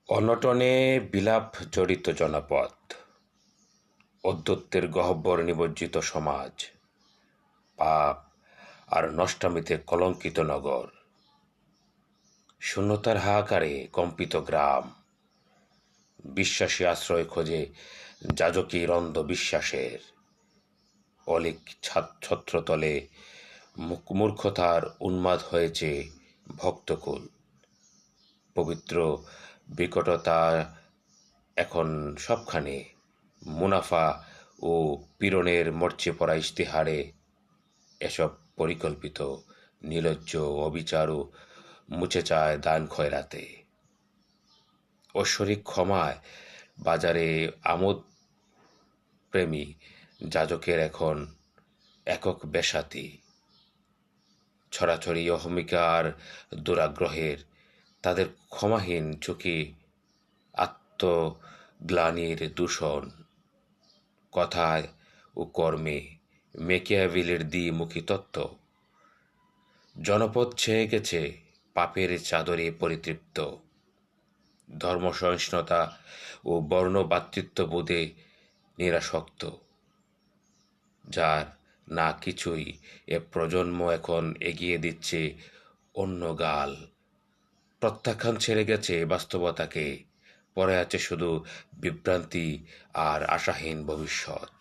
অনটনে বিলাপ জড়িত জনপদ, অদ্যত্বের গহ্বর নিমজ্জিত সমাজ, পাপ আর নষ্টামিতে কলঙ্কিত নগর, শূন্যতার হাহাকারে কম্পিত গ্রাম, বিশ্বাসী আশ্রয় খোঁজে যাজকীর অন্ধ বিশ্বাসের, অলিক ছত্রতলে মূর্খতার উন্মাদ হয়েছে ভক্তকুল। পবিত্র বিকটতা এখন সবখানে, মুনাফা ও পীড়নের মরচে পড়া ইশতেহারে এসব পরিকল্পিত নির্লজ্জ অবিচারও মুছে চায় দান খয়রাতে। ঐশ্বরিক ক্ষমায় বাজারে আমোদ প্রেমী যাজকের এখন একক বেশাতি, ছড়াছড়ি অহমিকার দুরাগ্রহের তাদের ক্ষমাহীন চোখে আত্মগ্লানির দূষণ, কথায় ও কর্মে মেকিয়াভেলির দ্বিমুখী তত্ত্ব। জনপদ ছেয়ে গেছে পাপের চাদরে পরিতৃপ্ত, ধর্মসহিষ্ণুতা ও বর্ণভাতৃত্ববোধে নিরাসক্ত, যার না কিছুই এ প্রজন্ম এখন এগিয়ে দিচ্ছে অন্য গাল। প্রত্যাখ্যান ছেড়ে গেছে বাস্তবতাকে, পড়ে আছে শুধু বিভ্রান্তি আর আশাহীন ভবিষ্যৎ।